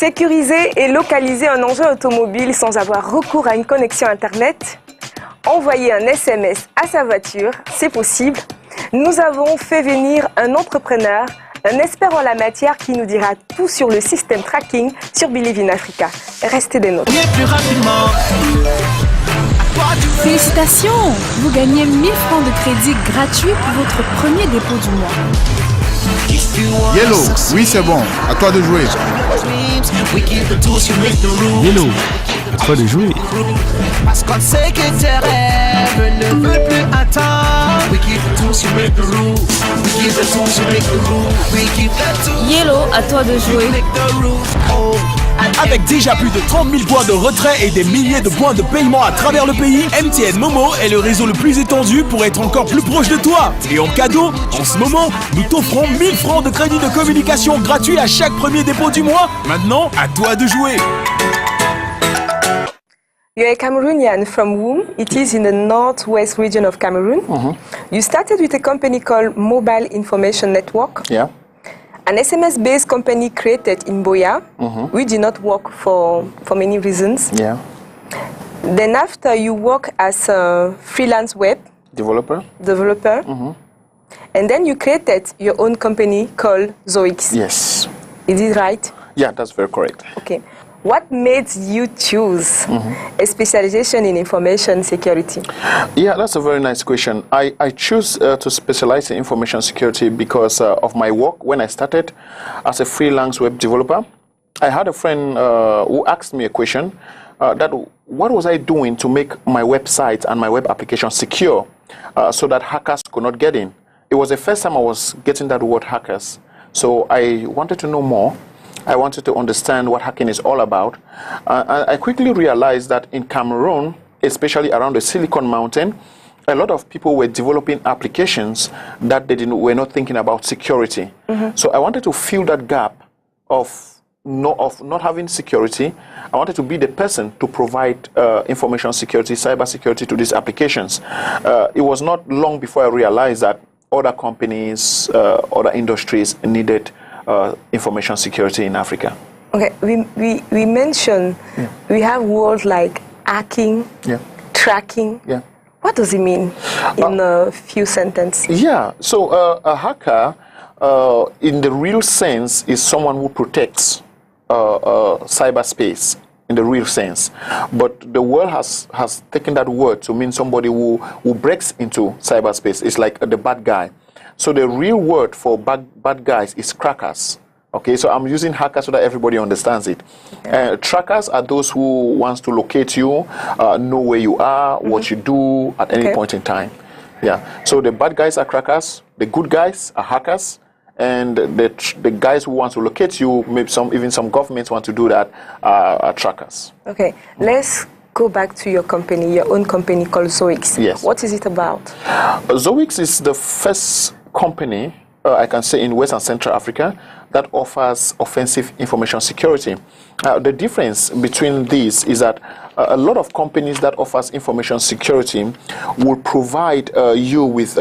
Sécuriser et localiser un engin automobile sans avoir recours à une connexion Internet. Envoyer un SMS à sa voiture, c'est possible. Nous avons fait venir un entrepreneur, un expert en la matière qui nous dira tout sur le système tracking sur Believe in Africa. Restez des nôtres. Félicitations! Vous gagnez 1000 francs de crédit gratuit pour votre premier dépôt du mois. Yellow, oui c'est bon, à toi de jouer. Yellow, à toi de jouer. Parce qu'on sait que tes rêves ne veulent plus attendre. We keep the tools, you make the rules. We keep the tools, you make the rules. We keep the tools. Yellow, à toi de jouer. Avec déjà plus de 30 000 points de retrait et des milliers de points de paiement à travers le pays, MTN Momo est le réseau le plus étendu pour être encore plus proche de toi. Et en cadeau, en ce moment, nous t'offrons 1000 francs de crédit de communication gratuit à chaque premier dépôt du mois. Maintenant, à toi de jouer. You're a Cameroonian from Woom. It is in the northwest region of Cameroon. You started with a company called Mobile Information Network. Yeah. An SMS-based company created in Boya, which did not work for many reasons. Yeah. Then after you work as a freelance web Developer. And then you created your own company called Zoix. Yes. Is it right? Yeah, that's very correct. Okay. What made you choose a specialization in information security? Yeah, that's a very nice question. I choose to specialize in information security because of my work. When I started as a freelance web developer, I had a friend who asked me a question that what was I doing to make my website and my web application secure so that hackers could not get in. It was the first time I was getting that word hackers. So I wanted to know more. I wanted to understand what hacking is all about. I quickly realized that in Cameroon, especially around the Silicon Mountain, a lot of people were developing applications that were not thinking about security. So I wanted to fill that gap of not having security. I wanted to be the person to provide information security, cyber security to these applications. It was not long before I realized that other companies, other industries needed information security in Africa. Okay, we mentioned we have words like hacking, tracking. Yeah. What does it mean in a few sentences? Yeah, so a hacker, in the real sense, is someone who protects cyberspace in the real sense. But the world has taken that word to mean somebody who breaks into cyberspace. It's like the bad guy. So the real word for bad guys is crackers. Okay, so I'm using hackers so that everybody understands it. Okay. Trackers are those who wants to locate you, know where you are, what you do at any point in time. Yeah. So the bad guys are crackers. The good guys are hackers. And the guys who want to locate you, maybe even some governments want to do that, are trackers. Okay. Let's go back to your company, your own company called Zoix. Yes. What is it about? Zoix is the first company, I can say, in West and Central Africa that offers offensive information security. The difference between these is that a lot of companies that offers information security will provide you with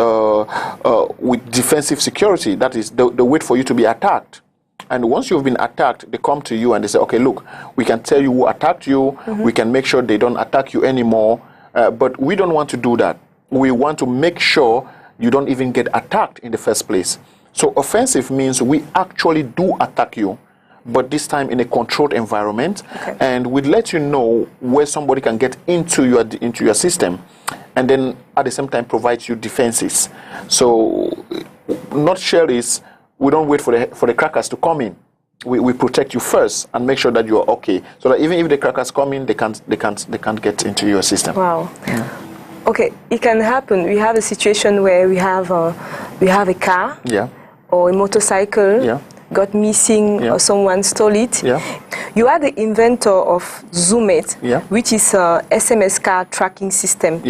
defensive security. That is the way for you to be attacked. And once you've been attacked, they come to you and they say, okay, look, we can tell you who attacked you. We can make sure they don't attack you anymore. But we don't want to do that. We want to make sure you don't even get attacked in the first place. So offensive means we actually do attack you, but this time in a controlled environment. And we let you know where somebody can get into your system, and then at the same time provide you defenses. So not share is we don't wait for the crackers to come in. We protect you first and make sure that you are okay, so that even if the crackers come in, they can't get into your system. Wow. Yeah. Okay, it can happen. We have a situation where we have a car, or a motorcycle, got missing, or someone stole it. You are the inventor of Zoomate, which is a SMS car tracking system.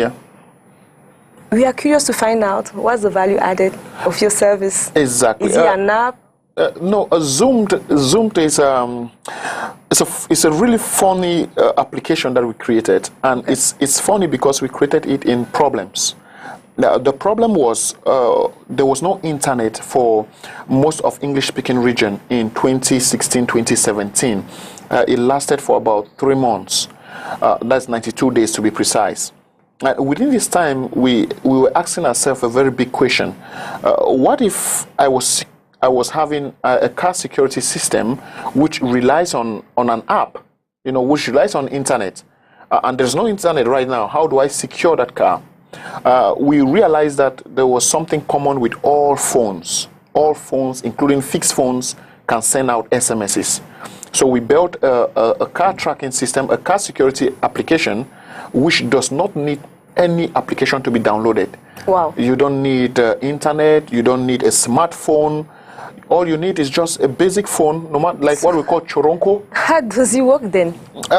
We are curious to find out what's the value added of your service. Exactly. Is it an app? No, Zoomed is a really funny application that we created, and it's funny because we created it in problems. Now, the problem was there was no internet for most of English-speaking region in 2016, 2017. It lasted for about 3 months. That's 92 days to be precise. Within this time, we were asking ourselves a very big question. What if I was having a car security system which relies on an app, which relies on internet, and there's no internet right now? How do I secure that car? We realized that there was something common with all phones. All phones, including fixed phones, can send out SMSs. So we built a car tracking system, a car security application, which does not need any application to be downloaded. Wow. You don't need internet, you don't need a smartphone. All you need is just a basic phone, like what we call choronko. How does it work then?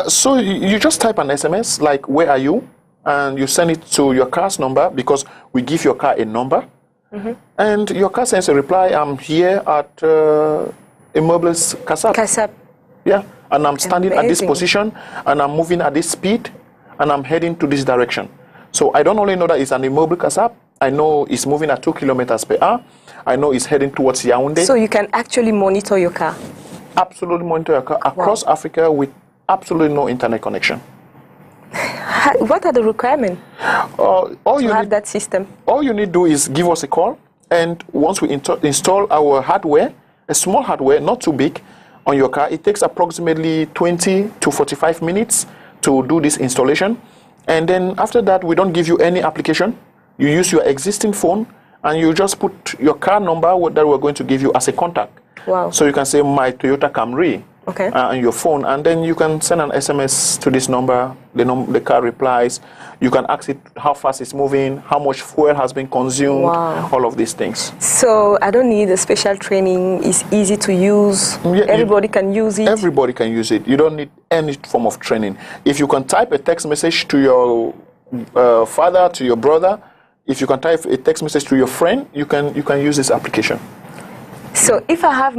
So you just type an SMS like, where are you? And you send it to your car's number, because we give your car a number. And your car sends a reply, I'm here at Immeubles Kasap. Kasap. Yeah, and I'm standing at this position, and I'm moving at this speed, and I'm heading to this direction. So I don't only know that it's an Immeuble Kasap, I know it's moving at 2 kilometers per hour. I know it's heading towards Yaoundé. So you can actually monitor your car? Absolutely monitor your car across Africa with absolutely no internet connection. What are the requirements to have that system? All you need to do is give us a call, and once we install our hardware, a small hardware, not too big, on your car, it takes approximately 20 to 45 minutes to do this installation. And then after that, we don't give you any application. You use your existing phone, and you just put your car number that we're going to give you as a contact. Wow. So you can say, my Toyota Camry. Okay. On your phone, and then you can send an SMS to this number. The car replies. You can ask it how fast it's moving, how much fuel has been consumed, all of these things. So I don't need a special training. It's easy to use. Yeah, everybody can use it. Everybody can use it. You don't need any form of training. If you can type a text message to your father, to your brother, if you can type a text message to your friend, you can use this application. So if I have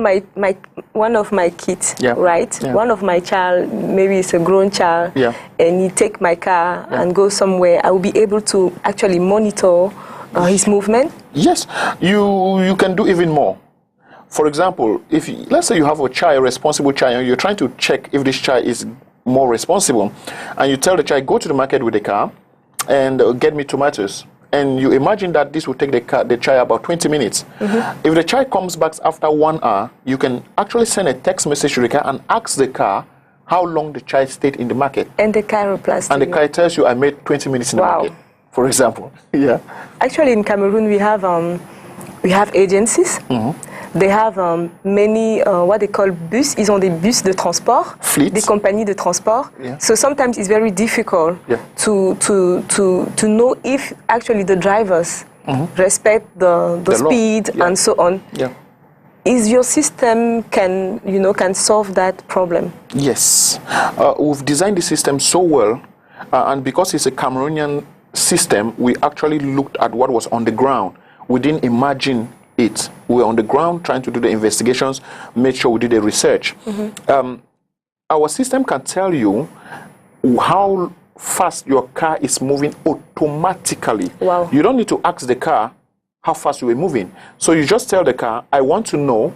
one of my kids, right? Yeah. One of my child, maybe it's a grown child, and he take my car and go somewhere, I will be able to actually monitor his movement? Yes, you can do even more. For example, let's say you have a child, a responsible child, and you're trying to check if this child is more responsible, and you tell the child, go to the market with the car and get me tomatoes. And you imagine that this will take the child about 20 minutes. If the child comes back after 1 hour, you can actually send a text message to the car and ask the car how long the child stayed in the market. And the car replies. And the car tells you, I made 20 minutes in the market, for example. Yeah. Actually, in Cameroon, we have agencies. They have many, what they call bus. Ils ont des bus de transport. Fleets. Des compagnies de transport. Yeah. So sometimes it's very difficult to know if actually the drivers respect the speed and so on. Yeah. Is your system can solve that problem? Yes. We've designed the system so well, and because it's a Cameroonian system, we actually looked at what was on the ground. We didn't imagine it. We were on the ground trying to do the investigations, made sure we did the research. Our system can tell you how fast your car is moving automatically. Wow. You don't need to ask the car how fast you are moving. So you just tell the car, I want to know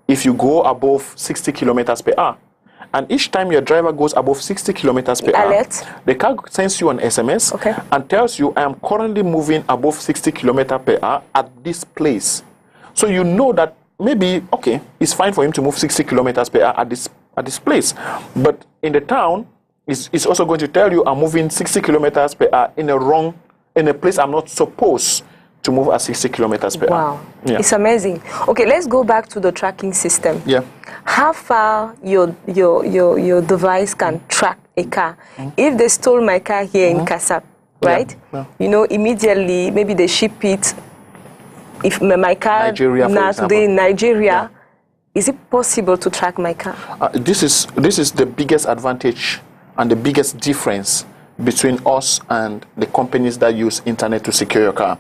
if you go above 60 kilometers per hour. And each time your driver goes above 60 kilometers per hour, the car sends you an SMS and tells you, I am currently moving above 60 kilometers per hour at this place. So you know that maybe, okay, it's fine for him to move 60 kilometers per hour at this place. But in the town, it's also going to tell you I'm moving 60 kilometers per hour in a place I'm not supposed to move at 60 kilometers per hour. Wow, it's amazing. Okay, let's go back to the tracking system. Yeah. How far your device can track a car? If they stole my car here in Kasap, right? Immediately, maybe they ship it. If my car now today in Nigeria, is it possible to track my car? This is the biggest advantage and the biggest difference between us and the companies that use internet to secure your car.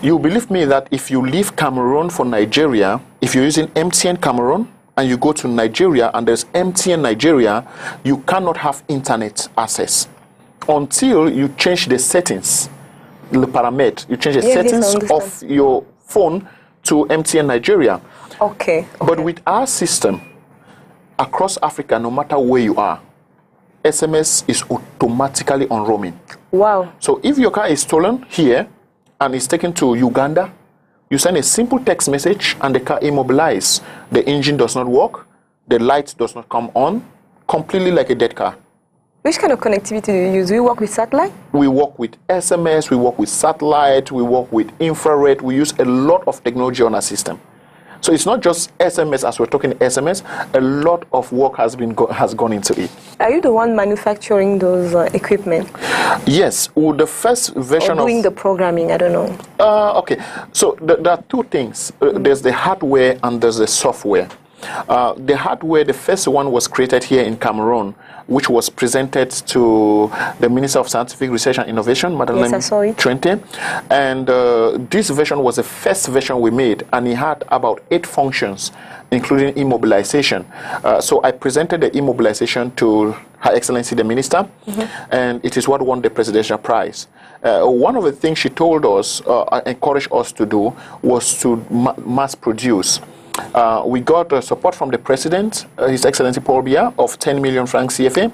You believe me that if you leave Cameroon for Nigeria, if you're using MTN Cameroon and you go to Nigeria and there's MTN Nigeria, you cannot have internet access until you change the settings the paramètres. You change the settings of your phone to MTN Nigeria. Okay. But with our system, across Africa, no matter where you are, SMS is automatically on roaming. Wow. So if your car is stolen here and is taken to Uganda, you send a simple text message and the car immobilizes. The engine does not work, the light does not come on, completely like a dead car. Which kind of connectivity do you use? Do you work with satellite? We work with SMS, we work with satellite, we work with infrared. We use a lot of technology on our system. So it's not just SMS, as we're talking SMS, a lot of work has gone into it. Are you the one manufacturing those equipment? Yes, the first version or doing the programming, I don't know. Okay, so there are two things. There's the hardware and there's the software. The hardware, the first one was created here in Cameroon, which was presented to the Minister of Scientific Research and Innovation, Madeleine Trente. And this version was the first version we made, and it had about 8 functions, including immobilization. So I presented the immobilization to Her Excellency the Minister, and it is what won the Presidential Prize. One of the things she told us, encouraged us to do, was to mass produce. We got support from the President, His Excellency Paul Biya, of 10 million francs CFA.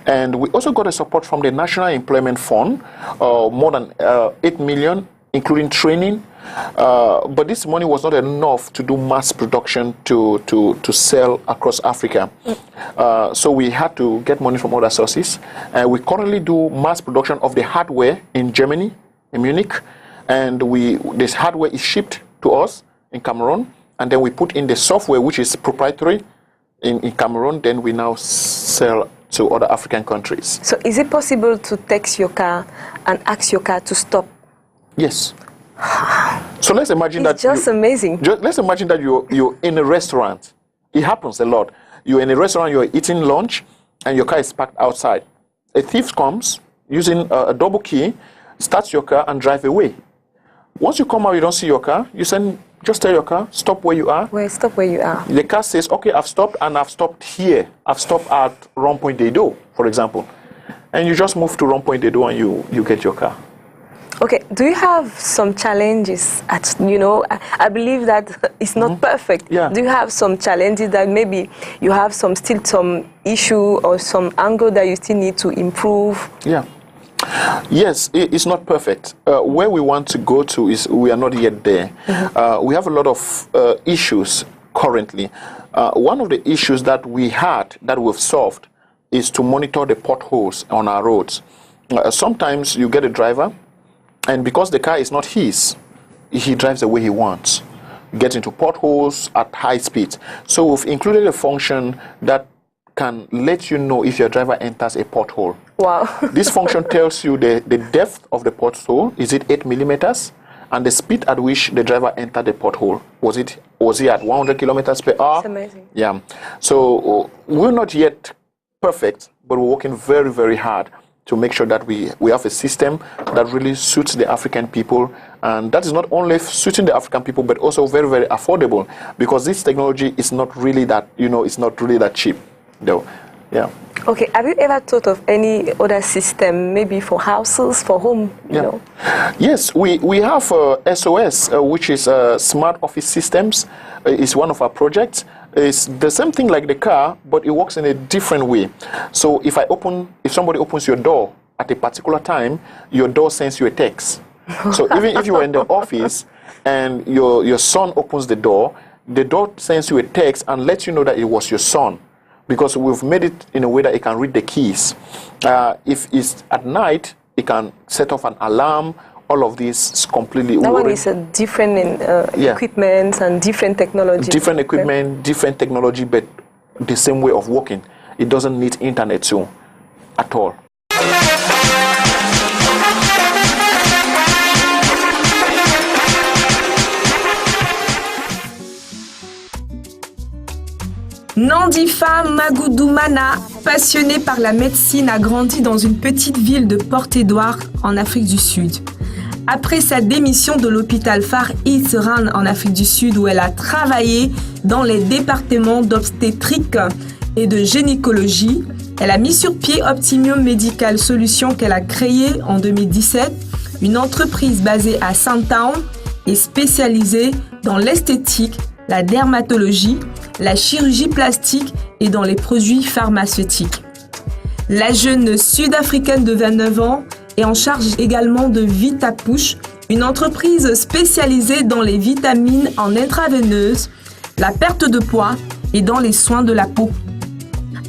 And we also got a support from the National Employment Fund, more than 8 million, including training. But this money was not enough to do mass production to sell across Africa. So we had to get money from other sources. We currently do mass production of the hardware in Germany, in Munich. And this hardware is shipped to us in Cameroon. And then we put in the software, which is proprietary in Cameroon. Then we now sell to other African countries. So is it possible to text your car and ask your car to stop? Yes. So let's imagine it's just amazing. Let's imagine that you're in a restaurant. It happens a lot. You're in a restaurant, you're eating lunch, and your car is parked outside. A thief comes using a double key, starts your car, and drive away. Once you come out, you don't see your car. Just tell your car, stop where you are. Stop where you are. The car says, okay, I've stopped, and I've stopped here. I've stopped at Rond-Point des Deux, for example. And you just move to Rond-Point des Deux and you get your car. Okay, do you have some challenges I believe that it's not perfect. Yeah. Do you have some challenges that maybe you have still some issue or some angle that you still need to improve? Yeah. Yes, it's not perfect. Where we want to go to is we are not yet there. We have a lot of issues currently. One of the issues that we had that we've solved is to monitor the potholes on our roads. Sometimes you get a driver, and because the car is not his, he drives the way he wants. Gets into potholes at high speed. So we've included a function that can let you know if your driver enters a pothole. Wow. This function tells you the depth of the pothole. Is it 8 millimeters? And the speed at which the driver entered the pothole. Was he at 100 kilometers per hour? That's amazing. Yeah. So we're not yet perfect, but we're working very, very hard to make sure that we have a system that really suits the African people. And that is not only suiting the African people, but also very, very affordable, because this technology is not really that, it's not really that cheap, though. Yeah. Okay, have you ever thought of any other system, maybe for houses, for home, you know? Yes, we have SOS, which is Smart Office Systems. It's one of our projects. It's the same thing like the car, but it works in a different way. So if somebody opens your door at a particular time, your door sends you a text. So even if you are in the office and your son opens the door sends you a text and lets you know that it was your son, because we've made it in a way that it can read the keys. If it's at night, it can set off an alarm. All of this is completely... That one is a different equipment and different technology. Different equipment, different technology, but the same way of working. It doesn't need internet too, at all. Nandifa Magoudoumana, passionnée par la médecine, a grandi dans une petite ville de Port-Édouard en Afrique du Sud. Après sa démission de l'hôpital Far East Rand en Afrique du Sud, où elle a travaillé dans les départements d'obstétrique et de gynécologie, elle a mis sur pied Optimium Medical Solutions qu'elle a créé en 2017 une entreprise basée à Sandtown et spécialisée dans l'esthétique, la dermatologie, la chirurgie plastique et dans les produits pharmaceutiques. La jeune Sud-Africaine de 29 ans est en charge également de VitaPush, une entreprise spécialisée dans les vitamines en intraveineuse, la perte de poids et dans les soins de la peau.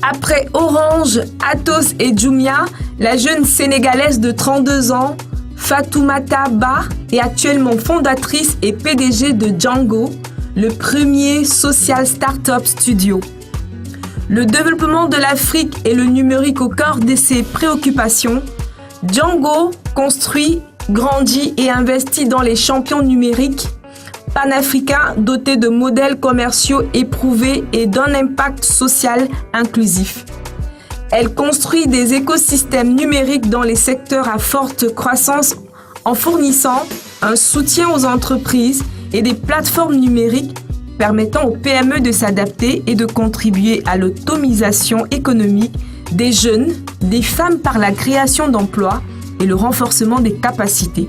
Après Orange, Atos et Jumia, la jeune Sénégalaise de 32 ans, Fatoumata Ba, est actuellement fondatrice et PDG de Django, le premier social startup studio. Le développement de l'Afrique et le numérique au cœur de ses préoccupations, Django construit, grandit et investit dans les champions numériques panafricains dotés de modèles commerciaux éprouvés et d'un impact social inclusif. Elle construit des écosystèmes numériques dans les secteurs à forte croissance en fournissant un soutien aux entreprises et des plateformes numériques permettant aux PME de s'adapter et de contribuer à l'autonomisation économique des jeunes, des femmes par la création d'emplois et le renforcement des capacités.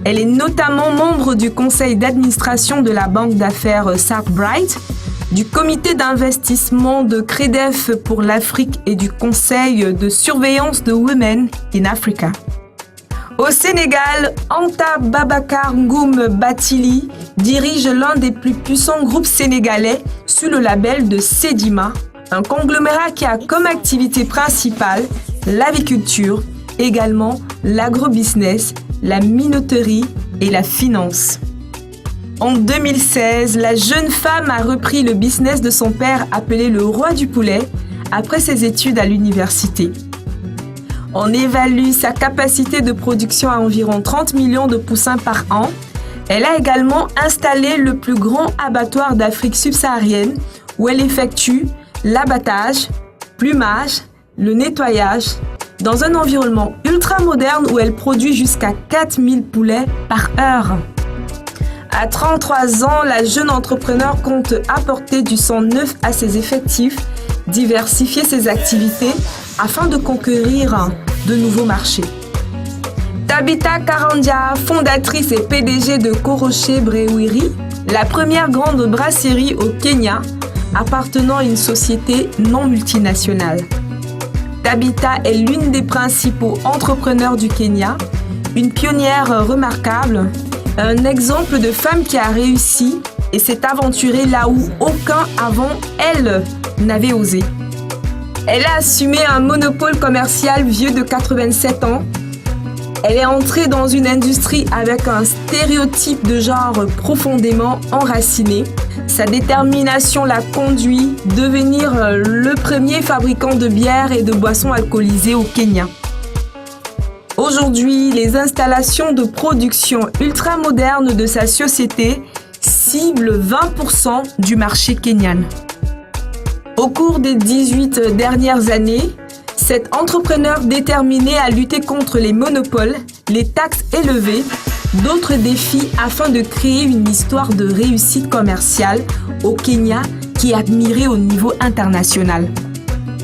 Elle est notamment membre du conseil d'administration de la banque d'affaires Sarbright, du comité d'investissement de Credef pour l'Afrique et du conseil de surveillance de Women in Africa. Au Sénégal, Anta Babacar Ngoum Batili dirige l'un des plus puissants groupes sénégalais sous le label de Sedima, un conglomérat qui a comme activité principale l'aviculture, également l'agrobusiness, la minoterie et la finance. En 2016, la jeune femme a repris le business de son père appelé le roi du poulet après ses études à l'université. On évalue sa capacité de production à environ 30 millions de poussins par an. Elle a également installé le plus grand abattoir d'Afrique subsaharienne où elle effectue l'abattage, plumage, le nettoyage, dans un environnement ultra moderne où elle produit jusqu'à 4000 poulets par heure. À 33 ans, la jeune entrepreneur compte apporter du sang neuf à ses effectifs, diversifier ses activités afin de conquérir de nouveaux marchés. Tabitha Karandia, fondatrice et PDG de Koroche Brewery, la première grande brasserie au Kenya appartenant à une société non multinationale. Tabitha est l'une des principaux entrepreneurs du Kenya, une pionnière remarquable, un exemple de femme qui a réussi et s'est aventurée là où aucun avant elle n'avait osé. Elle a assumé un monopole commercial vieux de 87 ans. Elle est entrée dans une industrie avec un stéréotype de genre profondément enraciné. Sa détermination l'a conduit à devenir le premier fabricant de bière et de boissons alcoolisées au Kenya. Aujourd'hui, les installations de production ultramodernes de sa société ciblent 20% du marché kenyan. Au cours des 18 dernières années, cet entrepreneur déterminé à lutter contre les monopoles, les taxes élevées, d'autres défis afin de créer une histoire de réussite commerciale au Kenya qui est admirée au niveau international.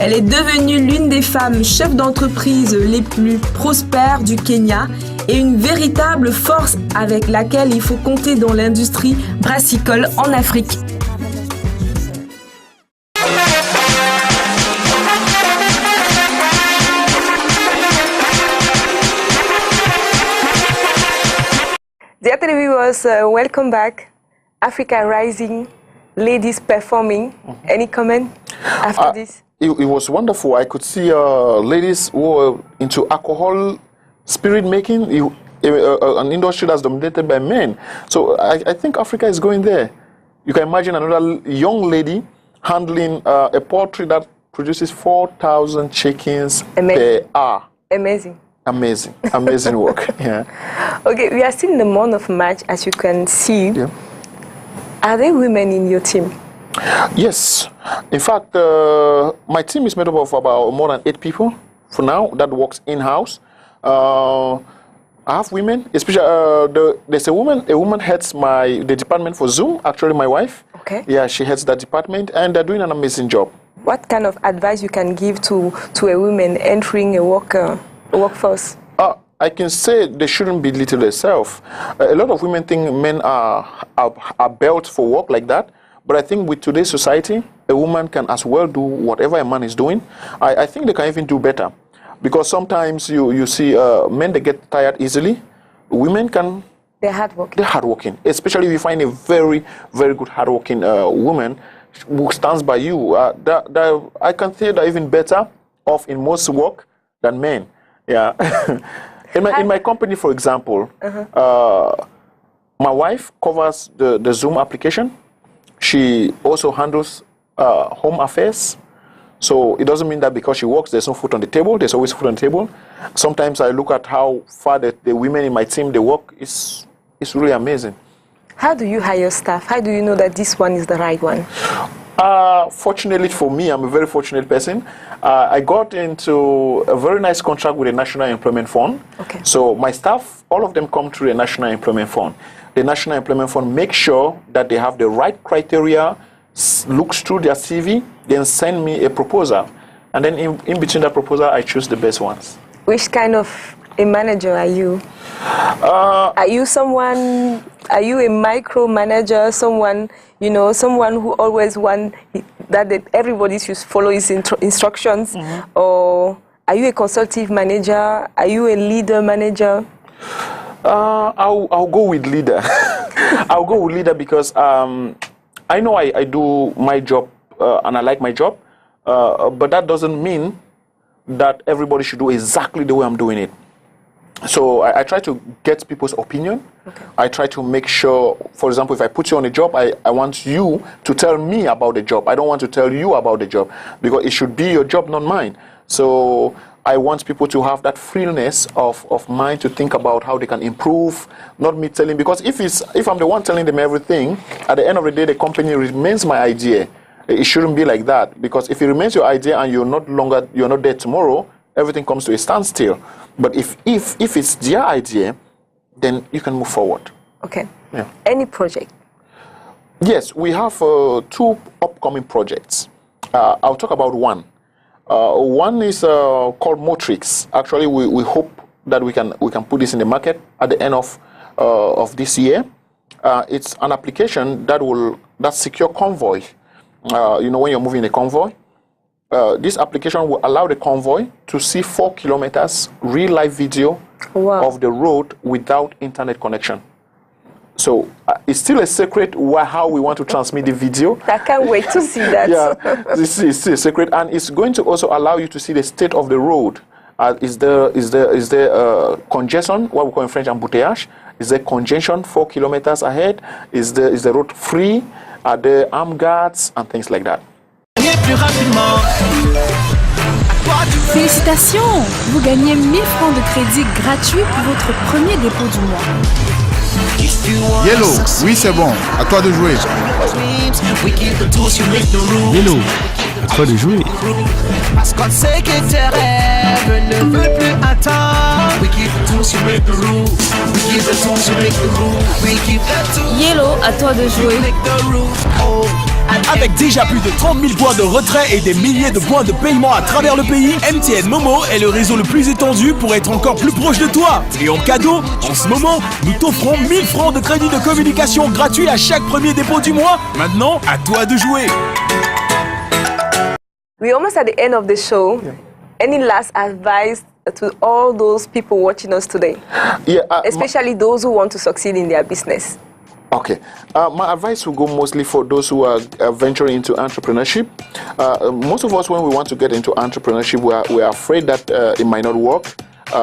Elle est devenue l'une des femmes chefs d'entreprise les plus prospères du Kenya et une véritable force avec laquelle il faut compter dans l'industrie brassicole en Afrique. Dear viewers, welcome back. Africa Rising, ladies performing. Any comment after this? It was wonderful. I could see ladies who were into alcohol, spirit making, an industry that's dominated by men. So I think Africa is going there. You can imagine another young lady handling a poultry that produces 4,000 chickens per hour. Amazing. Amazing work. Yeah. Okay, we are still in the month of March, as you can see. Yeah. Are there women in your team? Yes. In fact, my team is made up of about more than 8 people for now that works in-house. I have women, especially there's a woman heads the department for Zoom, actually my wife. Okay. Yeah, she heads that department and they're doing an amazing job. What kind of advice you can give to a woman entering a workforce? I can say they shouldn't belittle themselves. A lot of women think men are built for work like that. But I think with today's society, a woman can as well do whatever a man is doing. I think they can even do better. Because sometimes you see men that get tired easily. Women can... They're hardworking. They're hardworking. Especially if you find a very, very good hardworking woman who stands by you. I can say they're even better off in most work than men. Yeah. In my company, for example, my wife covers the Zoom application. She also handles home affairs. So it doesn't mean that because she works, there's no food on the table. There's always food on the table. Sometimes I look at how far the women in my team, they work. It's really amazing. How do you hire staff? How do you know that this one is the right one? Fortunately for me, I'm a very fortunate person. I got into a very nice contract with the National Employment Fund. Okay. So my staff, all of them come through the National Employment Fund. The National Employment Fund makes sure that they have the right criteria, looks through their CV, then send me a proposal. And then in between that proposal, I choose the best ones. Which kind of a manager are you? Are you a micromanager, someone who always wants that everybody should follow his instructions? Or are you a consultative manager? Are you a leader manager? I'll go with leader. I'll go with leader because I know I do my job and I like my job, but that doesn't mean that everybody should do exactly the way I'm doing it. So I try to get people's opinion. Okay. I try to make sure, for example, if I put you on a job, I want you to tell me about the job. I don't want to tell you about the job because it should be your job, not mine. So I want people to have that freeness of mind to think about how they can improve, not me telling, because if I'm the one telling them everything, at the end of the day, the company remains my idea. It shouldn't be like that, because if it remains your idea and you're not there tomorrow, everything comes to a standstill. But if it's their idea, then you can move forward. Okay. Yeah. Any project? Yes, we have 2 upcoming projects. I'll talk about one. One is called Motrix. Actually, we hope that we can put this in the market at the end of this year. It's an application that secure convoy. When you're moving a convoy, this application will allow the convoy to see 4 kilometers real life video of the road without internet connection. So it's still a secret how we want to transmit the video. I can't wait to see that. Yeah, it's still a secret, and it's going to also allow you to see the state of the road. Is there congestion, what we call in French embouteillage? Is there congestion 4 kilometers ahead? Is the road free? Are there armed guards and things like that? Félicitations! Vous gagnez 1000 francs de crédit gratuit pour votre premier dépôt du mois. Yellow, oui c'est bon, à toi de jouer. Yellow, à toi de jouer. Parce qu'on sait que tes rêves ne veulent plus attendre. We keep the tools, you make the rules. We keep the tools, you make the rules. We keep the tools. Yellow, à toi de jouer. Avec déjà plus de 30 000 points de retrait et des milliers de points de paiement à travers le pays, MTN Momo est le réseau le plus étendu pour être encore plus proche de toi. Et en cadeau, en ce moment, nous t'offrons 1000 francs de crédit de communication gratuit à chaque premier dépôt du mois. Maintenant, à toi de jouer. We're almost at the end of the show. Yeah. Any last advice to all those people watching us today? Yeah, especially those who want to succeed in their business. Okay. My advice will go mostly for those who are venturing into entrepreneurship. Most of us, when we want to get into entrepreneurship, we are afraid that it might not work.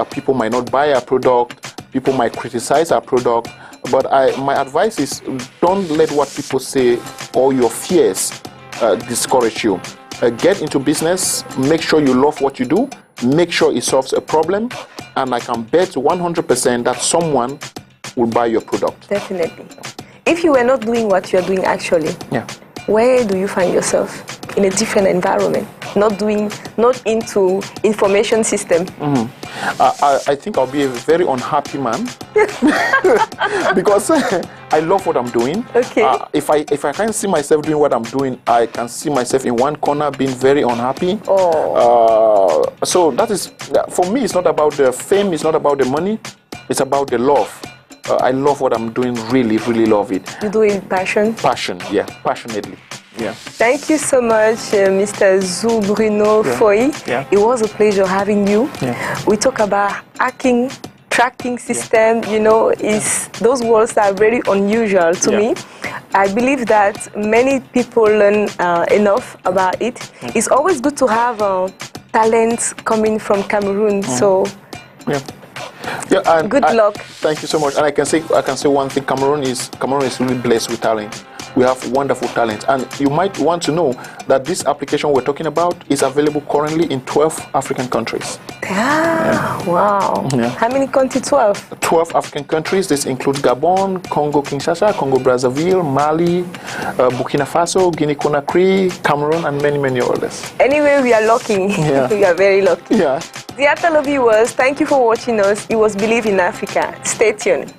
People might not buy our product. People might criticize our product. But my advice is don't let what people say or your fears discourage you. Get into business. Make sure you love what you do. Make sure it solves a problem. And I can bet 100% that someone will buy your product. Definitely. If you were not doing what you're doing actually, yeah, where do you find yourself in a different environment? not into information system? I think I'll be a very unhappy man because I love what I'm doing. Okay. If I can't see myself doing what I'm doing, I can see myself in one corner being very unhappy. So that is, for me, it's not about the fame, it's not about the money, it's about the love. I love what I'm doing, really, really love it. You do it with passion? Passion, yeah, passionately. Yeah. Thank you so much, Mr. Zou Bruno Foy. Yeah. It was a pleasure having you. Yeah. We talk about hacking, tracking system, you know, those words are very unusual to me. I believe that many people learn enough about it. It's always good to have talent coming from Cameroon. So and good luck. Thank you so much. And I can say one thing: Cameroon is really blessed with talent. We have wonderful talent, and you might want to know that this application we're talking about is available currently in 12 African countries. Wow. Yeah. How many countries? 12? 12 African countries. This includes Gabon, Congo-Kinshasa, Congo-Brazzaville, Mali, Burkina Faso, Guinea-Conakry, Cameroon, and many, many others. Anyway, we are lucky. We are very lucky. Yeah. Dear televiewers, thank you for watching us. It was Believe in Africa. Stay tuned.